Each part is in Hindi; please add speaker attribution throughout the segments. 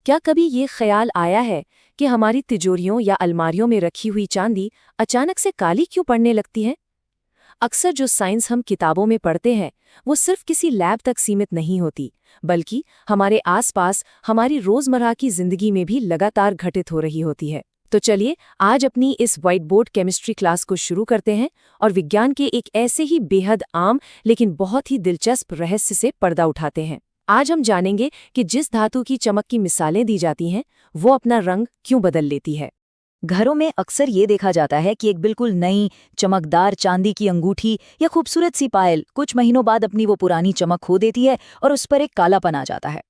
Speaker 1: क्या कभी ये ख्याल आया है कि हमारी तिजोरियों या अलमारियों में रखी हुई चांदी अचानक से काली क्यों पड़ने लगती है? अक्सर जो साइंस हम किताबों में पढ़ते हैं वो सिर्फ किसी लैब तक सीमित नहीं होती, बल्कि हमारे आसपास हमारी रोजमर्रा की जिंदगी में भी लगातार घटित हो रही होती है। तो चलिए आज अपनी इस व्हाइट बोर्ड केमिस्ट्री क्लास को शुरू करते हैं और विज्ञान के एक ऐसे ही बेहद आम लेकिन बहुत ही दिलचस्प रहस्य से पर्दा उठाते हैं। आज हम जानेंगे कि जिस धातु की चमक की मिसालें दी जाती हैं वो अपना रंग क्यों बदल लेती है।
Speaker 2: घरों में अक्सर ये देखा जाता है कि एक बिल्कुल नई चमकदार चांदी की अंगूठी या खूबसूरत सी पायल कुछ महीनों बाद अपनी वो पुरानी चमक खो देती है और उस पर एक कालापन आ जाता है।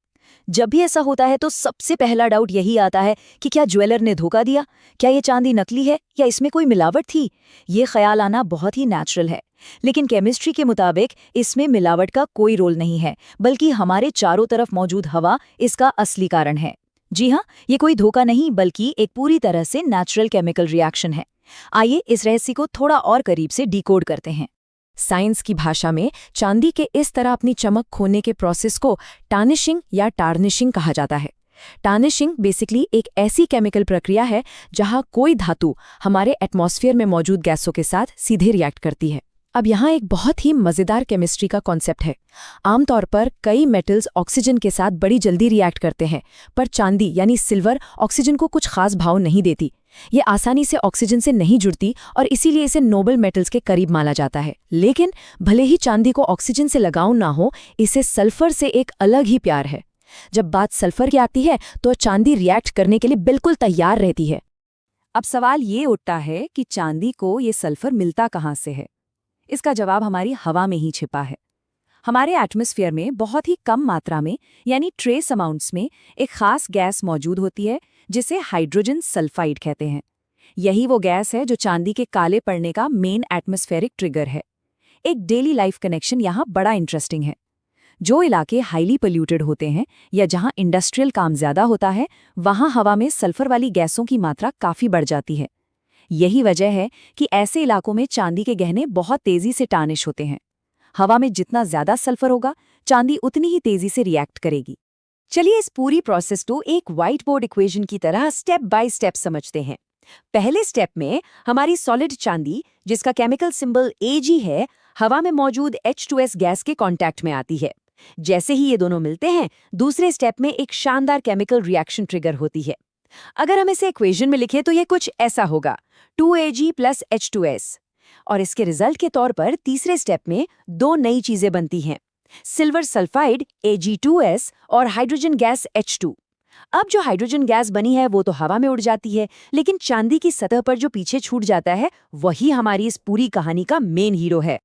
Speaker 2: जब भी ऐसा होता है तो सबसे पहला डाउट यही आता है कि क्या ज्वेलर ने धोखा दिया, क्या ये चांदी नकली है या इसमें कोई मिलावट थी। ये ख्याल आना बहुत ही नेचुरल है, लेकिन केमिस्ट्री के मुताबिक इसमें मिलावट का कोई रोल नहीं है, बल्कि हमारे चारों तरफ मौजूद हवा इसका असली कारण है। जी हाँ, ये कोई धोखा नहीं बल्कि एक पूरी तरह से नेचुरल केमिकल रिएक्शन है। आइए इस रहस्य को थोड़ा और करीब से डिकोड करते हैं।
Speaker 1: साइंस की भाषा में चांदी के इस तरह अपनी चमक खोने के प्रोसेस को टार्निशिंग या टार्निशिंग कहा जाता है। टार्निशिंग बेसिकली एक ऐसी केमिकल प्रक्रिया है जहां कोई धातु हमारे एटमॉस्फेयर में मौजूद गैसों के साथ सीधे रिएक्ट करती है। अब यहाँ एक बहुत ही मज़ेदार केमिस्ट्री का कॉन्सेप्ट है। आमतौर पर कई मेटल्स ऑक्सीजन के साथ बड़ी जल्दी रिएक्ट करते हैं, पर चांदी यानी सिल्वर ऑक्सीजन को कुछ खास भाव नहीं देती। ये आसानी से ऑक्सीजन से नहीं जुड़ती और इसीलिए इसे नोबल मेटल्स के करीब माना जाता है। लेकिन भले ही चांदी को ऑक्सीजन से लगाव ना हो, इसे सल्फर से एक अलग ही प्यार है। जब बात सल्फर की आती है तो चांदी रिएक्ट करने के लिए बिल्कुल तैयार रहती है।
Speaker 2: अब सवाल ये उठता है कि चांदी को ये सल्फर मिलता कहाँ से है। इसका जवाब हमारी हवा में ही छिपा है। हमारे एटमॉस्फेयर में बहुत ही कम मात्रा में यानी ट्रेस अमाउंट्स में एक खास गैस मौजूद होती है जिसे हाइड्रोजन सल्फाइड कहते हैं। यही वो गैस है जो चांदी के काले पड़ने का मेन एटमॉस्फेरिक ट्रिगर है। एक डेली लाइफ कनेक्शन यहाँ बड़ा इंटरेस्टिंग है। जो इलाके हाईली पोल्यूटेड होते हैं या जहाँ इंडस्ट्रियल काम ज्यादा होता है, वहाँ हवा में सल्फर वाली गैसों की मात्रा काफ़ी बढ़ जाती है। यही वजह है कि ऐसे इलाकों में चांदी के गहने बहुत तेजी से टार्निश होते हैं। हवा में जितना ज्यादा सल्फर होगा, चांदी उतनी ही तेजी से रिएक्ट करेगी। चलिए इस पूरी प्रोसेस को एक व्हाइट बोर्ड इक्वेशन की तरह स्टेप बाय स्टेप समझते हैं। पहले स्टेप में हमारी सॉलिड चांदी, जिसका केमिकल सिंबल Ag है, हवा में मौजूद H2S गैस के कांटेक्ट में आती है। जैसे ही ये दोनों मिलते हैं, दूसरे स्टेप में एक शानदार केमिकल रिएक्शन ट्रिगर होती है। अगर हम इसे इक्वेशन में लिखें तो ये कुछ ऐसा होगा, 2Ag + H2S। और इसके रिजल्ट के तौर पर तीसरे स्टेप में दो नई चीजें बनती हैं, सिल्वर सल्फाइड Ag2S और हाइड्रोजन गैस H2। अब जो हाइड्रोजन गैस बनी है वो तो हवा में उड़ जाती है, लेकिन चांदी की सतह पर जो पीछे छूट जाता है वही हमारी इस पूरी कहानी का मेन हीरो है।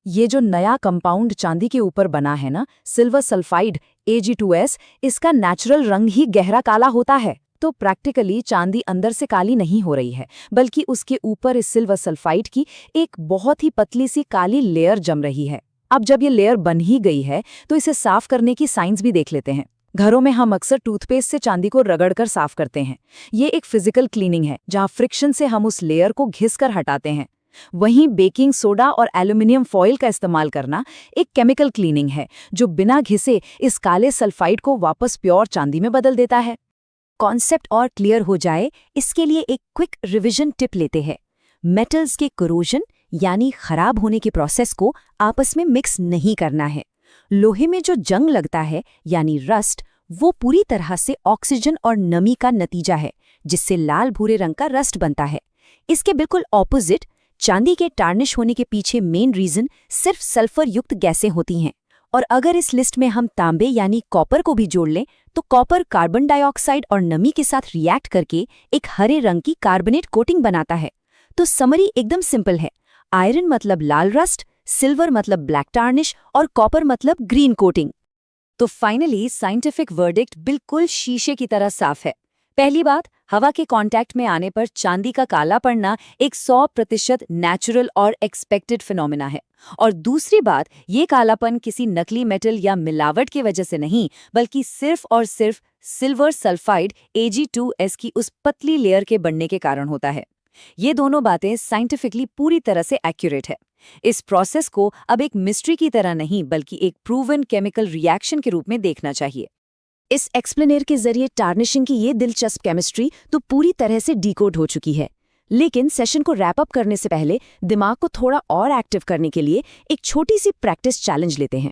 Speaker 1: ये जो नया कंपाउंड चांदी के ऊपर बना है ना, सिल्वर सल्फाइड Ag2S, इसका नेचुरल रंग ही गहरा काला होता है। तो प्रैक्टिकली चांदी अंदर से काली नहीं हो रही है, बल्कि उसके ऊपर इस सिल्वर सल्फाइड की एक बहुत ही पतली सी काली लेयर जम रही है। अब जब ये लेयर बन ही गई है तो इसे साफ करने की साइंस भी देख लेते हैं। घरों में हम अक्सर टूथपेस्ट से चांदी को रगड़कर साफ करते हैं। ये एक फिजिकल क्लीनिंग है जहाँ फ्रिक्शन से हम उस लेयर को घिसकर हटाते हैं। वहीं बेकिंग सोडा और एल्यूमिनियम फॉइल का इस्तेमाल करना एक केमिकल क्लीनिंग है जो बिना घिसे इस काले सल्फाइड को वापस प्योर चांदी में बदल देता है।
Speaker 2: कॉन्सेप्ट और क्लियर हो जाए, इसके लिए एक क्विक रिवीजन टिप लेते हैं। मेटल्स के कोरोजन यानी खराब होने की प्रोसेस को आपस में मिक्स नहीं करना है। लोहे में जो जंग लगता है यानी रस्ट, वो पूरी तरह से ऑक्सीजन और नमी का नतीजा है, जिससे लाल भूरे रंग का रस्ट बनता है। इसके बिल्कुल ऑपोजिट, चांदी के टार्निश होने के पीछे मेन रीजन सिर्फ सल्फर युक्त गैसें होती हैं। और अगर इस लिस्ट में हम तांबे यानी कॉपर को भी जोड़ लें तो कॉपर कार्बन डाइऑक्साइड और नमी के साथ रिएक्ट करके एक हरे रंग की कार्बोनेट कोटिंग बनाता है। तो समरी एकदम सिंपल है, आयरन मतलब लाल रस्ट, सिल्वर मतलब ब्लैक टार्निश और कॉपर मतलब ग्रीन कोटिंग। तो फाइनली साइंटिफिक वर्डिक्ट बिल्कुल शीशे की तरह साफ है। पहली बात, हवा के कांटेक्ट में आने पर चांदी का काला पड़ना एक 100% नेचुरल और एक्सपेक्टेड फिनोमिना है। और दूसरी बात, ये कालापन किसी नकली मेटल या मिलावट की वजह से नहीं, बल्कि सिर्फ और सिर्फ सिल्वर सल्फाइड Ag2S की उस पतली लेयर के बनने के कारण होता है। ये दोनों बातें साइंटिफिकली पूरी तरह से एक्यूरेट है। इस प्रोसेस को अब एक मिस्ट्री की तरह नहीं, बल्कि एक प्रूवन केमिकल रिएक्शन के रूप में देखना चाहिए।
Speaker 1: इस एक्सप्लेनेर के जरिए टार्निशिंग की ये दिलचस्प केमिस्ट्री तो पूरी तरह से डिकोड हो चुकी है। लेकिन सेशन को रैप अप करने से पहले दिमाग को थोड़ा और एक्टिव करने के लिए एक छोटी सी प्रैक्टिस चैलेंज लेते हैं।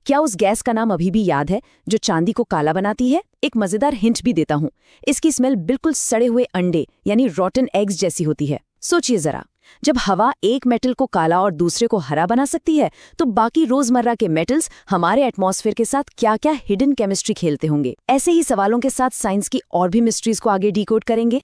Speaker 1: क्या उस गैस का नाम अभी भी याद है जो चांदी को काला बनाती है? एक मजेदार हिंट भी देता हूँ, इसकी स्मेल बिल्कुल सड़े हुए अंडे यानी रॉटन एग्स जैसी होती है। सोचिए जरा, जब हवा एक मेटल को काला और दूसरे को हरा बना सकती है, तो बाकी रोजमर्रा के मेटल्स हमारे एटमॉस्फेयर के साथ क्या-क्या हिडन केमिस्ट्री खेलते होंगे। ऐसे ही सवालों के साथ साइंस की और भी मिस्ट्रीज को आगे डिकोड करेंगे।